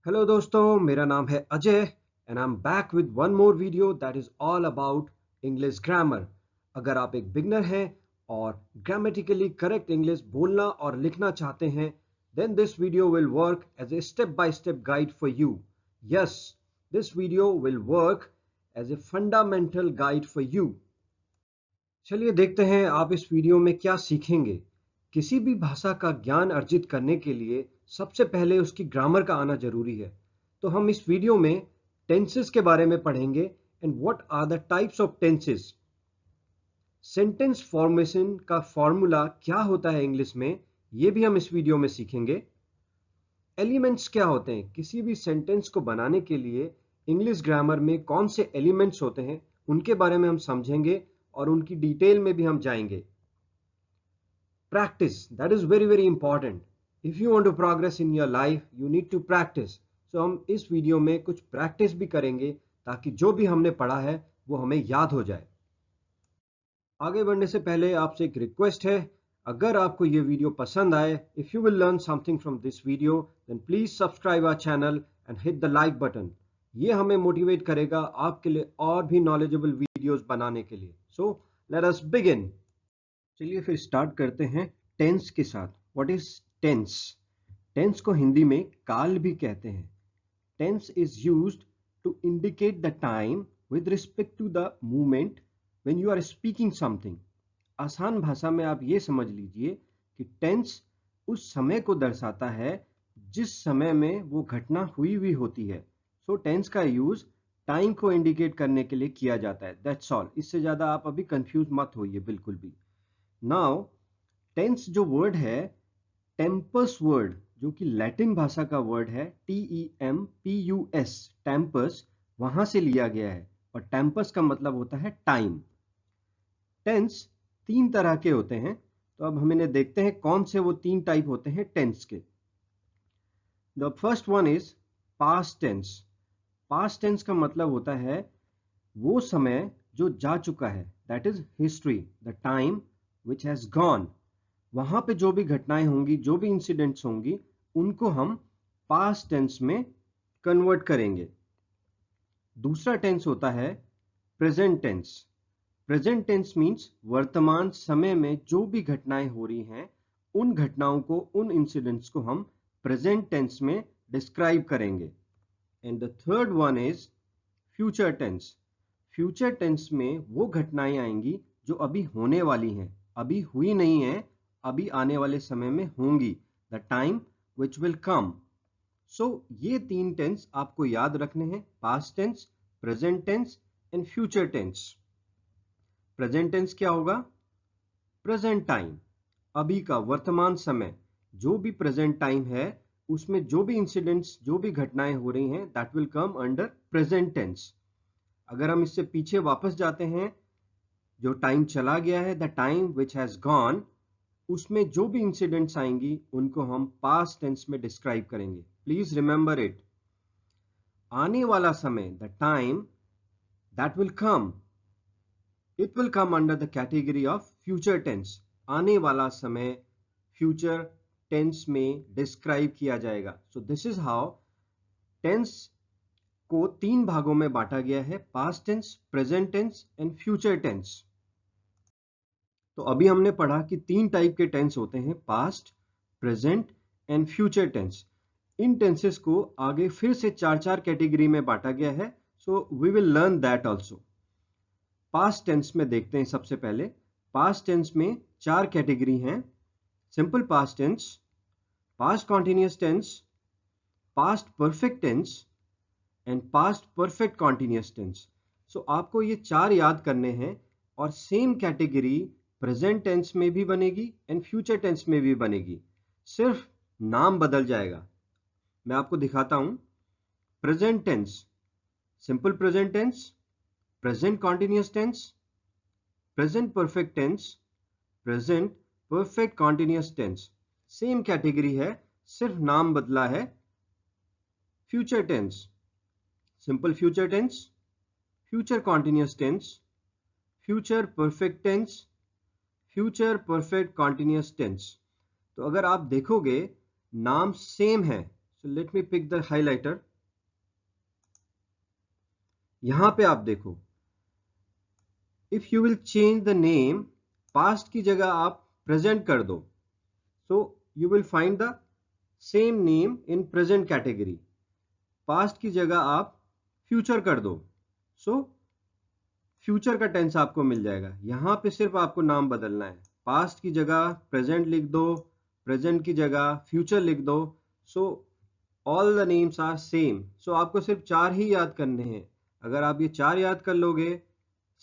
Hello दोस्तों, मेरा नाम है Ajay and I am back with one more video that is all about English grammar. अगर आप एक बिगनर हैं और ग्रामेटिकली करेक्ट इंग्लिश बोलना और लिखना चाहते हैं, then this video will work as a step by step guide for you. Yes, this video will work as a fundamental guide for you. चलिए देखते हैं आप इस वीडियो में क्या सीखेंगे। किसी भी भाषा का ज्ञान अर्जित करने के लिए सबसे पहले उसकी ग्रामर का आना जरूरी है। तो हम इस वीडियो में टेंसेस के बारे में पढ़ेंगे and what are the types of tenses. Sentence formation का फॉर्मूला क्या होता है इंग्लिश में, ये भी हम इस वीडियो में सीखेंगे। एलिमेंट्स क्या होते हैं, किसी भी सेंटेंस को बनाने के लिए इंग्लिश ग्रामर में कौन से एलिमेंट्स होते हैं उनके बारे में हम समझेंगे और उनकी डिटेल में भी हम जाएंगे। Practice, that is very very important. If you want to progress in your life, you need to practice. So हम इस वीडियो में कुछ प्रैक्टिस भी करेंगे ताकि जो भी हमने पढ़ा है वो हमें याद हो जाए। आगे बढ़ने से पहले आपसे एक रिक्वेस्ट है, अगर आपको ये वीडियो पसंद आए, if you will learn something from this video, then please subscribe our channel and hit the like button. ये हमें मोटिवेट करेगा आपके लिए और भी नॉलेजेबल वीडियोस बनाने के लिए। So let us begin. चलिए फिर स्टार्ट करते हैं टेंस के साथ। What is tense? टेंस को हिंदी में काल भी कहते हैं। Tense is used to indicate the time with respect to the movement when you are speaking something. आसान भाषा में आप ये समझ लीजिए कि टेंस उस समय को दर्शाता है जिस समय में वो घटना हुई हुई होती है। सो टेंस का यूज टाइम को इंडिकेट करने के लिए किया जाता है। That's all. इससे ज्यादा आप अभी कंफ्यूज मत होइए बिल्कुल भी। नाउ टेंस जो वर्ड है, टेम्पस वर्ड, जो कि लैटिन भाषा का वर्ड है, TEMPUS, टेम्पस, वहां से लिया गया है। और टेम्पस का मतलब होता है टाइम। टेंस तीन तरह के होते हैं, तो अब हम इन्हें देखते हैं कौन से वो तीन टाइप होते हैं टेंस के। The first one is past tense. Past tense का मतलब होता है वो समय जो जा चुका है, that is history, the time which has gone. वहां पे जो भी घटनाएं होंगी, जो भी इंसिडेंट्स होंगी, उनको हम पास्ट टेंस में कन्वर्ट करेंगे। दूसरा टेंस होता है present tense. Present tense means वर्तमान समय में जो भी घटनाएं हो रही हैं, उन घटनाओं को, उन इंसिडेंट्स को हम प्रेजेंट टेंस में डिस्क्राइब करेंगे। And the third one is future tense. Future tense में वो घटनाएं आएंगी जो अभी होने वाली हैं, अभी हुई नहीं है, अभी आने वाले समय में होंगी, the time which will come. So ये तीन टेंस आपको याद रखने हैं, past tense, present tense and future tense. Present tense क्या होगा? प्रेजेंट टाइम, अभी का वर्तमान समय, जो भी प्रेजेंट टाइम है उसमें जो भी इंसिडेंट्स, जो भी घटनाएं हो रही हैं, that will come under present tense. अगर हम इससे पीछे वापस जाते हैं, जो टाइम चला गया है, the time which has gone, उसमें जो भी इंसिडेंट्स आएंगी उनको हम पास्ट टेंस में डिस्क्राइब करेंगे। Please remember it. आने वाला समय, the time that will come, it will come under the category of future tense. आने वाला समय फ्यूचर टेंस में डिस्क्राइब किया जाएगा। So this is how tense को तीन भागों में बांटा गया है, past tense, present tense and future tense. तो अभी हमने पढ़ा कि तीन टाइप के टेंस होते हैं, past, present and future tense. इन टेंसेस को आगे फिर से चार चार कैटेगरी में बांटा गया है। So we will learn that also. Past tense में देखते हैं सबसे पहले। पास्ट टेंस में चार कैटेगरी हैं, simple past tense, past continuous tense, past perfect tense and past perfect continuous tense. So आपको ये चार याद करने हैं और सेम कैटेगरी प्रेजेंट टेंस में भी बनेगी एंड फ्यूचर टेंस में भी बनेगी, सिर्फ नाम बदल जाएगा। मैं आपको दिखाता हूं। Present tense, simple present tense, present continuous tense, present perfect tense, present perfect continuous tense. Same category है, सिर्फ नाम बदला है। Future tense, simple future tense, future continuous tense, future perfect tense, future perfect continuous tense. तो अगर आप देखोगे नाम सेम है, So let me pick the highlighter. यहां पे आप देखो, if you will change the name, past की जगह आप present कर दो, so you will find the same name in present category. past की जगह आप future कर दो, so फ्यूचर का टेंस आपको मिल जाएगा। यहां पे सिर्फ आपको नाम बदलना है, पास्ट की जगह प्रेजेंट लिख दो, प्रेजेंट की जगह फ्यूचर लिख दो। So all the names are same. So आपको सिर्फ 4 ही याद करने हैं। अगर आप ये 4 याद कर लोगे,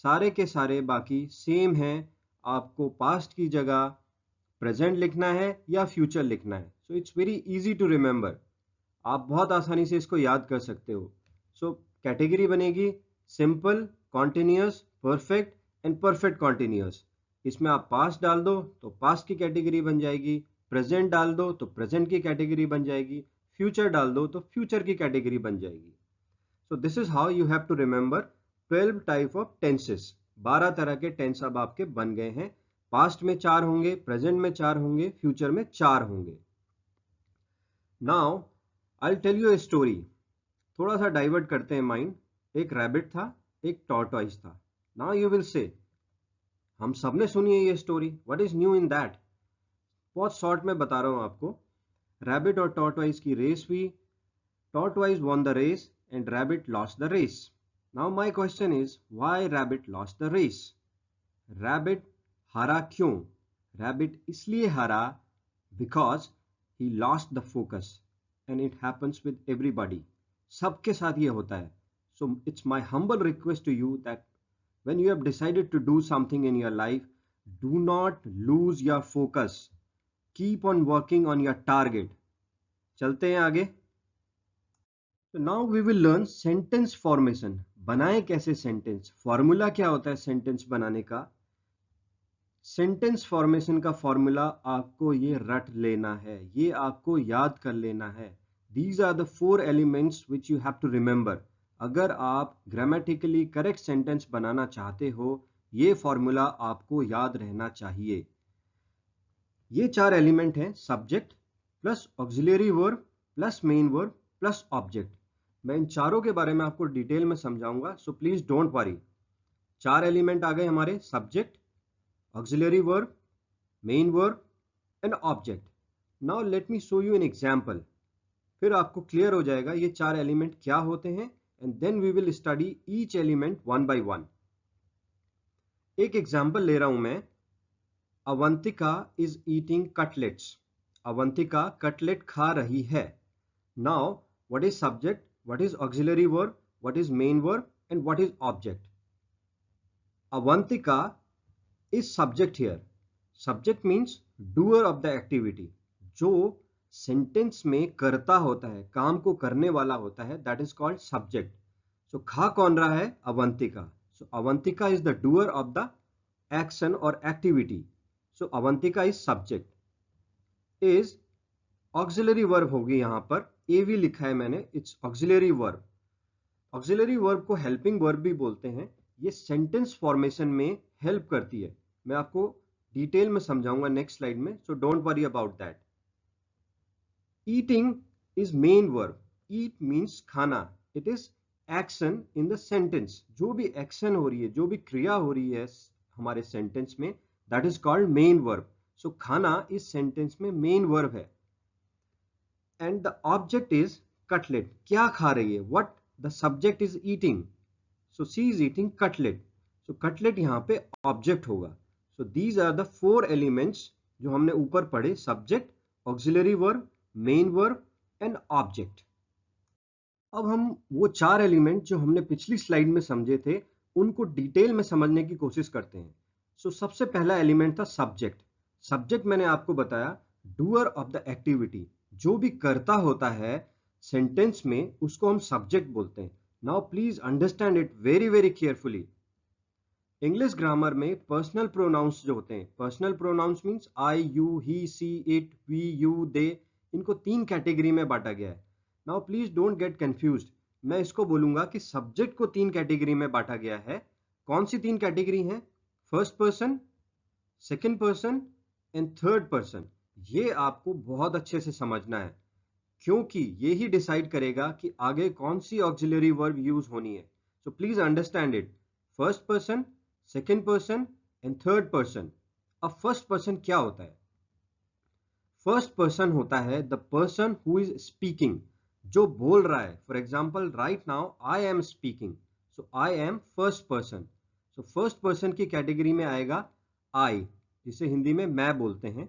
सारे के सारे बाकी सेम हैं। आपको पास्ट की जगह प्रेजेंट लिखना है या फ्यूचर लिखना है। So it's very easy to remember. आप बहुत आसानी से इसको याद कर सकते हो। सो कैटेगरी बनेगी simple, continuous, perfect and perfect continuous. इसमें आप पास्ट डाल दो तो पास्ट की कैटेगरी बन जाएगी, प्रेजेंट डाल दो तो प्रेजेंट की कैटेगरी बन जाएगी, फ्यूचर डाल दो तो फ्यूचर की कैटेगरी बन जाएगी। So this is how you have to remember 12 type of tenses. 12 तरह के टेंस अब आपके बन गए हैं। पास्ट में 4 होंगे, प्रेजेंट में 4 होंगे, फ्यूचर में 4 होंगे। Now I tell you a story. थोड़ा सा डाइवर्ट करते हैं माइंड। एक रैबिट था, एक टॉर्टॉइस था। नाउ यू विल से, हम सबने सुनी है ये story, what is new in that? बहुत शॉर्ट में बता रहा हूं आपको। रैबिट और टॉर्टॉइस की रेस हुई। Tortoise won the race and rabbit lost the race. Now my question is, why rabbit lost the race? Rabbit हारा क्यों? रैबिट इसलिए हारा because he lost the focus, and it happens with everybody. सबके साथ ये होता है। So it's my humble request to you that when you have decided to do something in your life, do not lose your focus. Keep on working on your target. चलते हैं आगे। So now we will learn sentence formation. बनाए कैसे sentence, formula क्या होता है sentence बनाने का। सेंटेंस फॉर्मेशन का फॉर्मूला आपको ये रट लेना है, ये आपको याद कर लेना है। These are the 4 elements which you have to remember. अगर आप ग्रामेटिकली करेक्ट सेंटेंस बनाना चाहते हो, ये फॉर्मूला आपको याद रहना चाहिए। ये 4 एलिमेंट हैं, subject plus auxiliary verb plus main verb plus object. मैं इन चारों के बारे में आपको डिटेल में समझाऊंगा, so please don't worry. 4 element आ गए हमारे, subject, auxiliary verb, main verb and object. Now let me show you an example. फिर आपको क्लियर हो जाएगा ये 4 एलिमेंट क्या होते हैं, and then we will study each element one by one. एक एग्जाम्पल ले रहा हूं मैं। Avantika is eating cutlets. Avantika cutlet खा रही है। Now what is subject, what is auxiliary verb, what is main verb and what is object? Avantika is subject here. Subject means doer of the activity. जो sentence में करता होता है, काम को करने वाला होता है, that is called subject. So खा कौन रहा है? Avantika. So Avantika is the doer of the action or activity. So Avantika is subject. Is auxiliary verb होगी यहां पर, AV लिखा है मैंने, it's auxiliary verb. Auxiliary verb को हेल्पिंग वर्ब भी बोलते हैं। ये सेंटेंस फॉर्मेशन में हेल्प करती है। मैं आपको डिटेल में समझाऊंगा नेक्स्ट स्लाइड में, so don't worry about that. Eating is main verb. Eat means खाना, it is action in the sentence. जो भी एक्शन हो रही है, जो भी क्रिया हो रही है हमारे सेंटेंस में, that is called main verb. So खाना इस सेंटेंस में मेन वर्ब है। And the object is cutlet. क्या खा रही है? What the subject is eating, so she is eating cutlet. So cutlet यहाँ पे object होगा। So these are the 4 elements जो हमने ऊपर पढ़े, subject, auxiliary verb, main verb and object. अब हम वो 4 एलिमेंट जो हमने पिछली स्लाइड में समझे थे, उनको डिटेल में समझने की कोशिश करते हैं। सो सबसे पहला एलिमेंट था सब्जेक्ट। सब्जेक्ट मैंने आपको बताया, डूअर ऑफ द एक्टिविटी। जो भी करता होता है सेंटेंस में, उसको हम सब्जेक्ट बोलते हैं। Now please understand it very very carefully. English grammar में पर्सनल प्रोनाउंस जो होते हैं, personal pronouns means I, you, he, she, it, we, you, they, इनको 3 कैटेगरी में बांटा गया है। Now please don't get confused. मैं इसको बोलूंगा कि सब्जेक्ट को 3 कैटेगरी में बांटा गया है। कौन सी 3 कैटेगरी हैं? First person, second person and third person. ये आपको बहुत अच्छे से समझना है। क्योंकि ये ही डिसाइड करेगा कि आगे कौन सी ऑक्सिलरी वर्ब यूज होनी है। So please understand it. First person, second person and third person. अब फर्स्ट पर्सन क्या होता है? फर्स्ट पर्सन होता है the person who is speaking, जो बोल रहा है। For example right now I am speaking, so I am first person. So first person की कैटेगरी में आएगा आई, जिसे हिंदी में मैं बोलते हैं।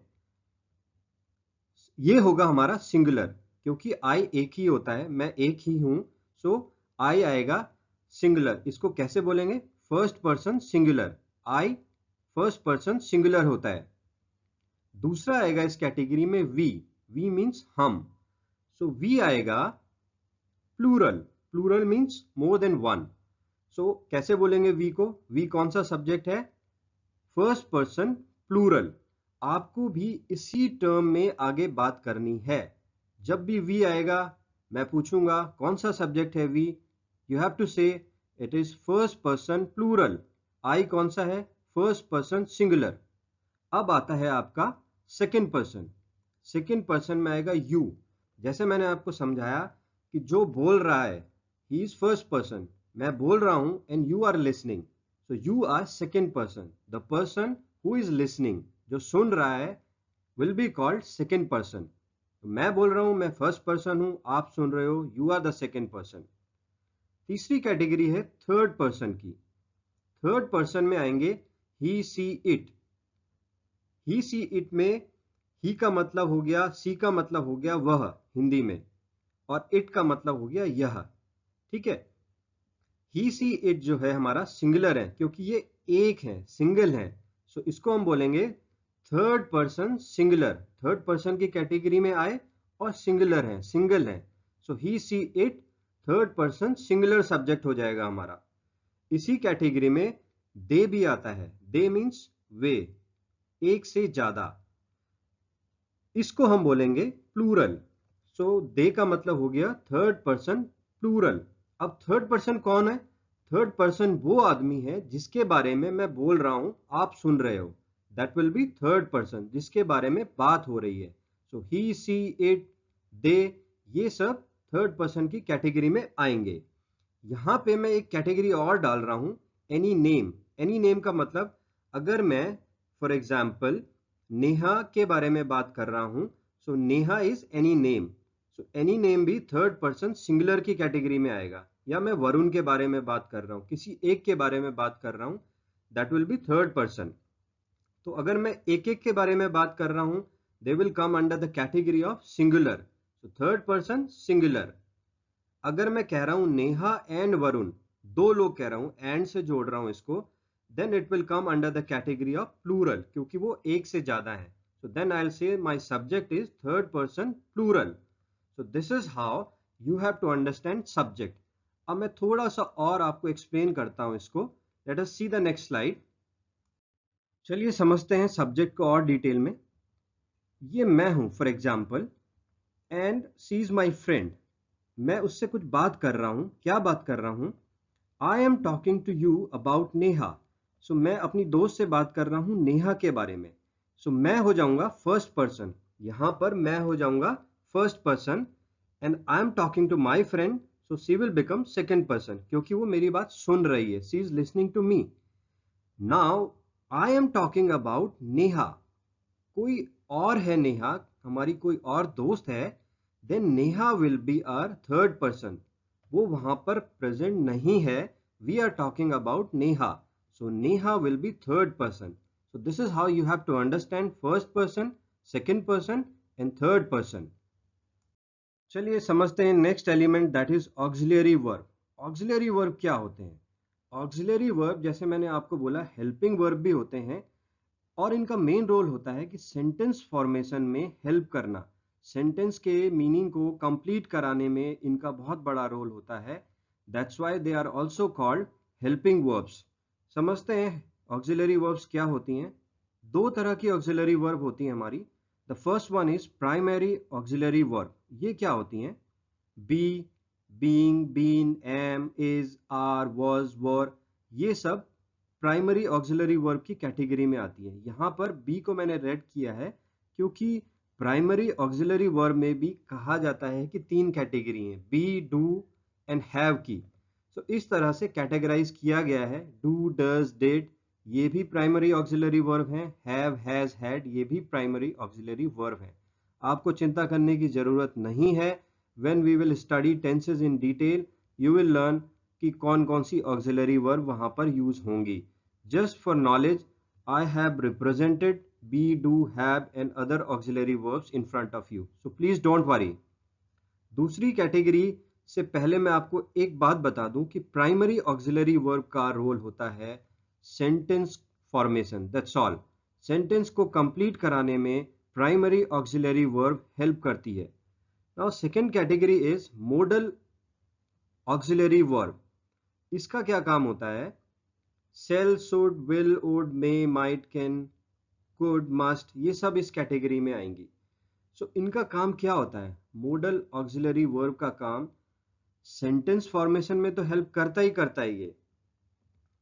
ये होगा हमारा सिंगुलर, क्योंकि आई एक ही होता है, मैं एक ही हूं। सो आई आएगा सिंगुलर। इसको कैसे बोलेंगे? First person singular. I first person singular होता है। दूसरा आएगा इस कैटेगरी में वी। वी मीन्स हम। सो वी आएगा plural. Plural means more than one. So कैसे बोलेंगे वी को? वी कौन सा सब्जेक्ट है? First person plural. आपको भी इसी टर्म में आगे बात करनी है। जब भी वी आएगा, मैं पूछूंगा कौन सा सब्जेक्ट है we, you have to say it is first person plural. I कौन सा है? First person singular. अब आता है आपका सेकेंड पर्सन। सेकेंड पर्सन में आएगा यू। जैसे मैंने आपको समझाया कि जो बोल रहा है ही इज फर्स्ट पर्सन, मैं बोल रहा हूं and you are listening, so you are second person. The person who is listening, जो सुन रहा है, will be called second person. मैं बोल रहा हूं, मैं फर्स्ट पर्सन हूं, आप सुन रहे हो, you are the second person. तीसरी कैटेगरी है थर्ड पर्सन की। थर्ड पर्सन में आएंगे ही she it. He she it में ही का मतलब हो गया, सी का मतलब हो गया वह हिंदी में, और इट का मतलब हो गया यह। ठीक है। ही सी इट जो है हमारा सिंगुलर है, क्योंकि ये एक है, सिंगल है। सो इसको हम बोलेंगे third person singular. Third person की कैटेगरी में आए और सिंगुलर है, सिंगल है। So he she it third person singular subject हो जाएगा हमारा। इसी कैटेगरी में दे भी आता है। दे मीन्स वे, एक से ज्यादा। इसको हम बोलेंगे प्लूरल। सो दे का मतलब हो गया थर्ड पर्सन प्लूरल। अब थर्ड पर्सन कौन है? थर्ड पर्सन वो आदमी है जिसके बारे में मैं बोल रहा हूं, आप सुन रहे हो। That will be third person, जिसके बारे में बात हो रही है। So he she it they, ये सब थर्ड पर्सन की कैटेगरी में आएंगे। यहां पे मैं एक कैटेगरी और डाल रहा हूं, एनी नेम। एनी नेम का मतलब, अगर मैं फॉर एग्जाम्पल नेहा के बारे में बात कर रहा हूं, so Neha is any name. So any name भी थर्ड पर्सन सिंगुलर की कैटेगरी में आएगा। या मैं वरुण के बारे में बात कर रहा हूं, किसी एक के बारे में बात कर रहा हूं, that will be third person. तो अगर मैं एक एक के बारे में बात कर रहा हूं, they will come under the category of singular. So third person singular. अगर मैं कह रहा हूं नेहा एंड वरुण, दो लोग कह रहा हूं, एंड से जोड़ रहा हूं इसको, then it will come under the category of plural, क्योंकि वो एक से ज्यादा है। So then I'll say my subject is third person plural. So this is how you have to understand subject. अब मैं थोड़ा सा और आपको एक्सप्लेन करता हूं इसको। Let us see the next slide. चलिए समझते हैं सब्जेक्ट को और डिटेल में। ये मैं हूं for example, and she is my friend. मैं उससे कुछ बात कर रहा हूं। क्या बात कर रहा हूं? I am talking to you about Neha. So मैं अपनी दोस्त से बात कर रहा हूं नेहा के बारे में। सो मैं हो जाऊंगा फर्स्ट पर्सन, यहां पर मैं हो जाऊंगा first person, and I am talking to my friend, so she will become second person, क्योंकि वो मेरी बात सुन रही है, she is listening to me. Now I am talking about Neha. कोई और है नेहा, हमारी कोई और दोस्त है, then Neha will be our third person. वो वहां पर प्रेजेंट नहीं है, we are talking about Neha, so Neha will be third person. So this is how you have to understand first person, second person and third person. चलिए समझते हैं next element, that is auxiliary verb. Auxiliary verb क्या होते हैं? Auxiliary verb, जैसे मैंने आपको बोला, हेल्पिंग वर्ब भी होते हैं, और इनका मेन रोल होता है कि सेंटेंस फॉर्मेशन में हेल्प करना। सेंटेंस के मीनिंग को कंप्लीट कराने में इनका बहुत बड़ा रोल होता है। That's why they are also called helping verbs. समझते हैं ऑक्सिलरी वर्ब्स क्या होती हैं। दो तरह की ऑक्सिलरी वर्ब होती हैं हमारी। The first one is primary auxiliary verb. ये क्या होती हैं? Be, being, been, am, is, are, was, were, ये सब प्राइमरी ऑक्सिलरी वर्ब की कैटेगरी में आती है। यहां पर बी को मैंने रेड किया है क्योंकि प्राइमरी ऑक्सिलरी वर्ब में भी कहा जाता है कि 3 कैटेगरी हैं, बी, डू एंड हैव की। तो इस तरह से कैटेगराइज किया गया है। डू, डज, डिड ये भी प्राइमरी ऑक्सिलरी वर्ब हैं। हैव, हैज, हैड ये भी प्राइमरी ऑक्सिलरी वर्ब हैं। आपको चिंता करने की जरूरत नहीं है। When we will study tenses in detail you will learn कि कौन कौन सी ऑक्सिलरी वर्ब वहां पर यूज होंगी। Just for knowledge I have represented be, do, have and other auxiliary verbs in front of you. So please don't worry. दूसरी category से पहले मैं आपको एक बात बता दूं कि प्राइमरी ऑक्सिलरी वर्ब का रोल होता है sentence formation. That's all. Sentence को कंप्लीट कराने में प्राइमरी ऑक्सिलरी वर्ब हेल्प करती है। Now second category is model auxiliary verb. इसका क्या काम होता है? shall, should, will, would, may, might, can, could, must ये सब इस कैटेगरी में आएंगी। सो इनका काम क्या होता है? मोडल ऑक्सिलरी वर्ब का काम सेंटेंस फॉर्मेशन में तो हेल्प करता है ये।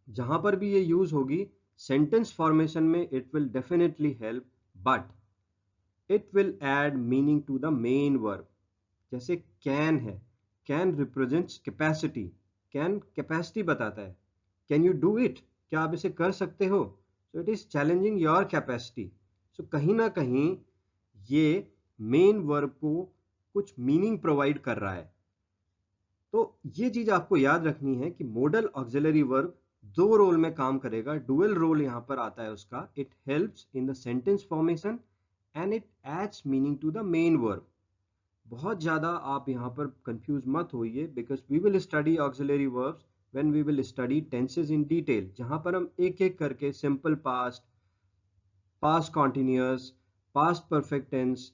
जहां पर भी ये यूज होगी सेंटेंस फॉर्मेशन में it will definitely help, but it will add meaning to the main verb. जैसे कैन है, can represents capacity, can capacity बताता है। कैन यू डू इट, क्या आप इसे कर सकते हो? So it is challenging your capacity. So कहीं ना कहीं ये मेन वर्ब को कुछ मीनिंग प्रोवाइड कर रहा है। तो ये चीज आपको याद रखनी है कि मोडल ऑक्सिलरी वर्ब दो रोल में काम करेगा। डुअल रोल यहां पर आता है उसका। It helps in the sentence formation and it adds meaning to the main verb. बहुत ज्यादा आप यहां पर कंफ्यूज मत होइए, because we will study auxiliary verbs when we will study tenses in detail, जहां पर हम एक एक करके simple past, past continuous, past perfect tense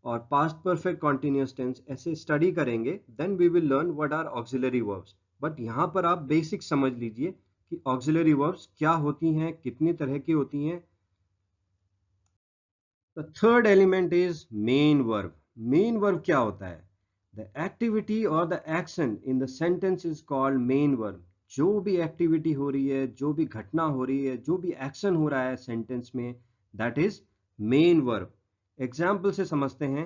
और पास्ट परफेक्ट कॉन्टिन्यूअस टेंस ऐसे स्टडी करेंगे। Then we will learn what are auxiliary verbs. But यहां पर आप बेसिक समझ लीजिए कि ऑक्सिलरी वर्ब्स क्या होती हैं, कितनी तरह की होती हैं। The third element is main verb. Main verb क्या होता है? द एक्टिविटी और the action in the sentence is called main verb. जो भी एक्टिविटी हो रही है, जो भी घटना हो रही है, जो भी एक्शन हो रहा है सेंटेंस में, that is main verb. Example से समझते हैं।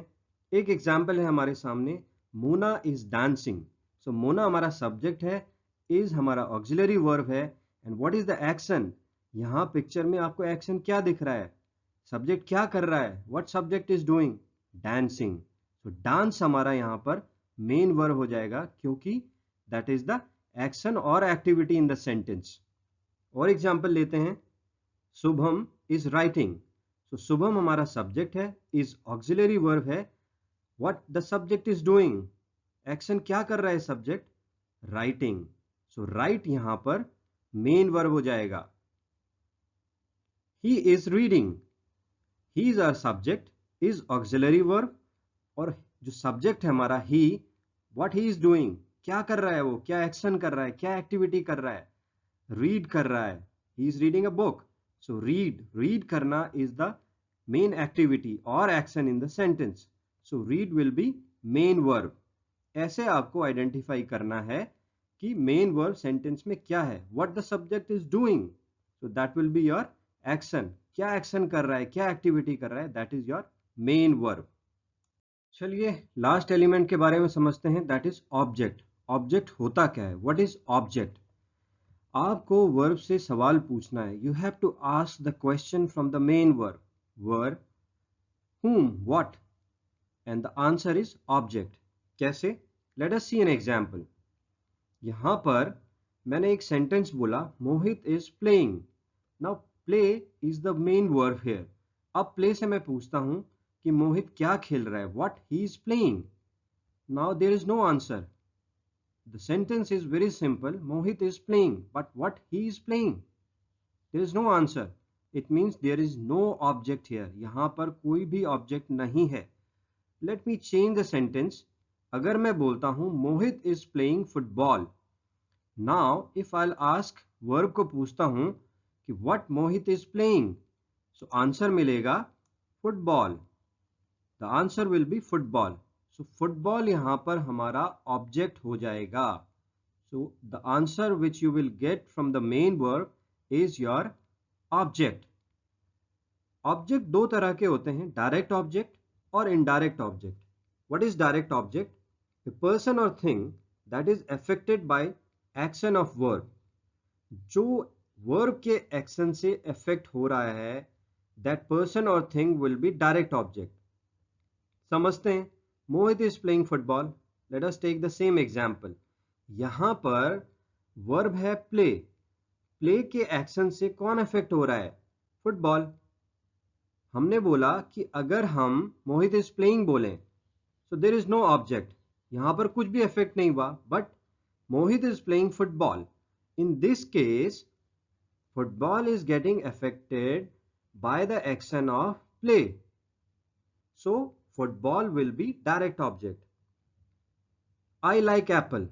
एक एग्जाम्पल है हमारे सामने, मोना इज डांसिंग। सो मोना हमारा सब्जेक्ट है, इज हमारा ऑक्सिलरी वर्ब है, and what is the action? यहां पिक्चर में आपको एक्शन क्या दिख रहा है? सब्जेक्ट क्या कर रहा है? What subject is doing? Dancing. So dance हमारा यहां पर मेन वर्ब हो जाएगा, क्योंकि दैट इज द एक्शन और एक्टिविटी इन द सेंटेंस। और एग्जांपल लेते हैं, शुभम इज राइटिंग। सो शुभम हमारा सब्जेक्ट है, इज ऑक्सिलरी वर्ब है। What the subject is doing? Action क्या कर रहा है सब्जेक्ट? राइटिंग। सो राइट यहां पर मेन वर्ब हो जाएगा। He is reading, he is our subject, is auxiliary verb, और जो सब्जेक्ट है हमारा ही, व्हाट ही इज डूइंग, क्या कर रहा है वो, क्या एक्शन कर रहा है, क्या एक्टिविटी कर रहा है? रीड कर रहा है, ही is reading a book. So read करना इज द मेन एक्टिविटी और action in the sentence. So read will be main verb. ऐसे आपको आइडेंटिफाई करना है कि मेन वर्ब सेंटेंस में क्या है। What the subject is doing, so that will be your action. क्या एक्शन कर रहा है, क्या एक्टिविटी कर रहा है, that is your main verb. चलिए लास्ट एलिमेंट के बारे में समझते हैं, दैट इज ऑब्जेक्ट। ऑब्जेक्ट होता क्या है? What is object? आपको वर्ब से सवाल पूछना है। You have to ask the question from the main verb. Verb, whom, what, and the answer is object। कैसे? Let us see an example. यहां पर मैंने एक सेंटेंस बोला, Mohit is playing. Now play is the main verb here. अब play से मैं पूछता हूं कि मोहित क्या खेल रहा है, what he is playing. Now there is no answer. The sentence is very simple. Mohit is playing, but what he is playing? There is no answer. It means there is no object here. यहाँ पर कोई भी object नहीं है। Let me change the sentence. अगर मैं बोलता हूँ मोहित is playing football. Now, if I'll ask verb को पूछता हूँ कि what Mohit is playing, so answer मिलेगा football. The answer will be football. So football यहाँ पर हमारा ऑब्जेक्ट हो जाएगा। So the answer which you will get from the main verb is your object. Object दो तरह के होते हैं, direct object or indirect object. What is direct object? A person or thing that is affected by action of verb. जो verb के action से affect हो रहा है, that person or thing will be direct object. समझते हैं. Mohit is playing football. Let us take the same example. यहाँ पर verb है play. Play के action से कौन affect हो रहा है? Football. हमने बोला कि अगर हम मोहित इज प्लेइंग बोलें, so there is no object, यहां पर कुछ भी इफेक्ट नहीं हुआ, but Mohit is playing football. In this case football is getting affected by the action of play, so football will be direct object. I like apple.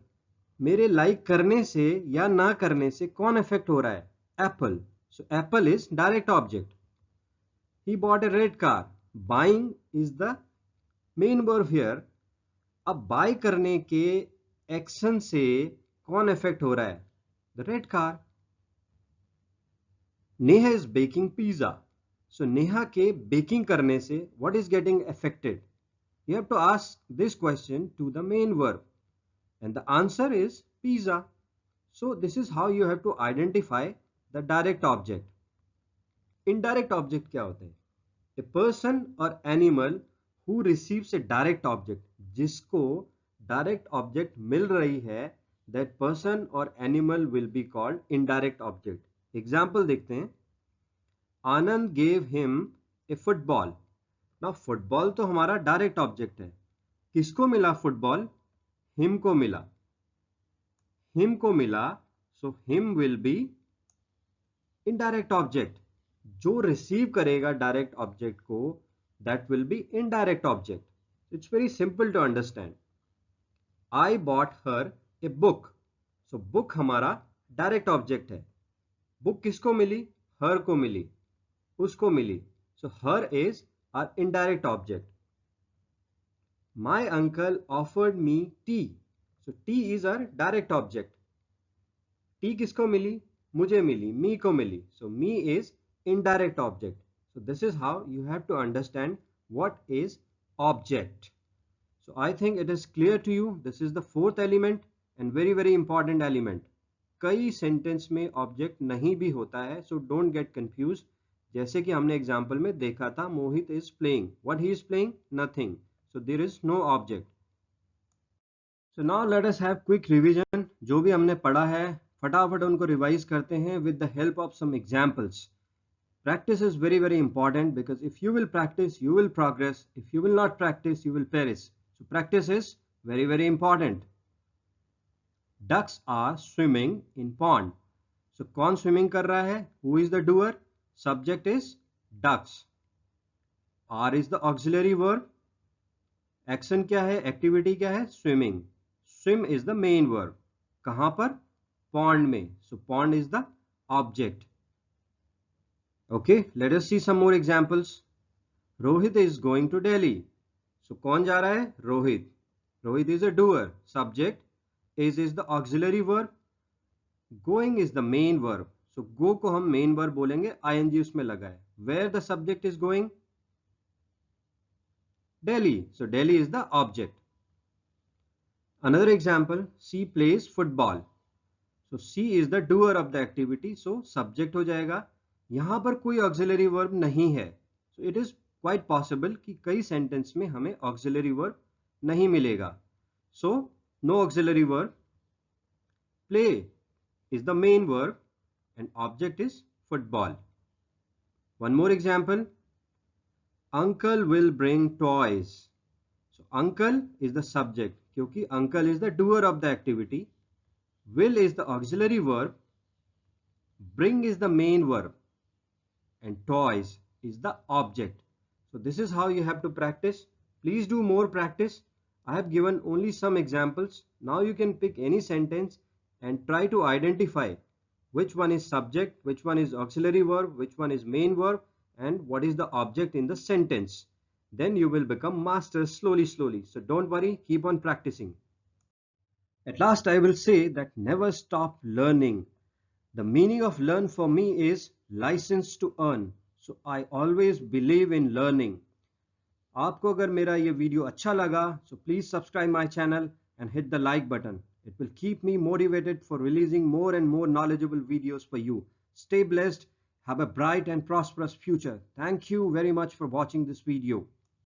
मेरे like करने से या ना करने से कौन इफेक्ट हो रहा है? Apple. So Apple is direct object. He bought a red car. Buying is the main verb here. अब buy करने के एक्शन से कौन इफेक्ट हो रहा है? The red car. Neha is baking pizza. So Neha के baking करने से what is getting affected? You have to ask this question to the main verb, and the answer is pizza. So this is how you have to identify the direct object. Indirect object क्या होते हैं? A person और animal who receives a direct object. जिसको direct object मिल रही है, that person और animal will be called indirect object. Example देखते हैं. Anand gave him a football. Now football तो हमारा डायरेक्ट ऑब्जेक्ट है. किसको मिला फुटबॉल? हिम को मिला. हिम को मिला, so him will be indirect object. जो रिसीव करेगा डायरेक्ट ऑब्जेक्ट को, that will be indirect object. It's very simple to understand. I bought her a book. So book हमारा डायरेक्ट ऑब्जेक्ट है. Book किसको मिली? हर को मिली, उसको मिली. So her is our indirect object. My uncle offered me tea. So tea is our direct object. Tea किसको मिली? मुझे मिली, मी को मिली. सो me is indirect object. So this is how you have to understand what is object. So I think it is clear to you. This is the fourth element and very very important element. कई sentence में object नहीं भी होता है, so don't get confused. जैसे कि हमने example में देखा था, मोहित is playing. What he is playing? Nothing. So there is no object. So now let us have quick revision. जो भी हमने पढ़ा है फटाफट उनको रिवाइज करते हैं with the help of some examples. Practice is very very important, because if you will practice, you will progress. If you will not practice, you will perish. So practice is very very important. Ducks are swimming in pond. So कौन swimming कर रहा है? Who is the doer? Subject is ducks. Are is the auxiliary verb. Action क्या है? Activity क्या है? Swimming. Swim is the main verb. कहाँ पर? Pond में. So pond is the object. Okay, let us see some more examples. Rohit is going to Delhi. So कौन जा रहा है? Rohit. Rohit is a doer. Subject is the auxiliary verb. Going is the main verb. So go को हम main verb बोलेंगे, ing उसमें लगा है. Where the subject is going? Delhi. So Delhi is the object. Another example, she plays football. So she is the doer of the activity. So subject हो जाएगा. यहां पर कोई ऑक्सिलरी वर्ब नहीं है. So it is quite possible कि कई sentence में हमें ऑक्सिलरी वर्ब नहीं मिलेगा. So no auxiliary verb. Play is the main verb and object is football. One more example. Uncle will bring toys. So uncle is the subject, क्योंकि uncle is the doer of the activity. Will is the auxiliary verb. Bring is the main verb and toys is the object. So this is how you have to practice. Please do more practice. I have given only some examples. Now you can pick any sentence and try to identify which one is subject, which one is auxiliary verb, which one is main verb, and what is the object in the sentence. Then you will become masters slowly. So don't worry, keep on practicing. At last I will say that never stop learning. The meaning of learn for me is license to earn. So I always believe in learning. आपको अगर मेरा ये video अच्छा लगा, so please subscribe my channel and hit the like button. It will keep me motivated for releasing more and more knowledgeable videos for you. Stay blessed. Have a bright and prosperous future. Thank you very much for watching this video.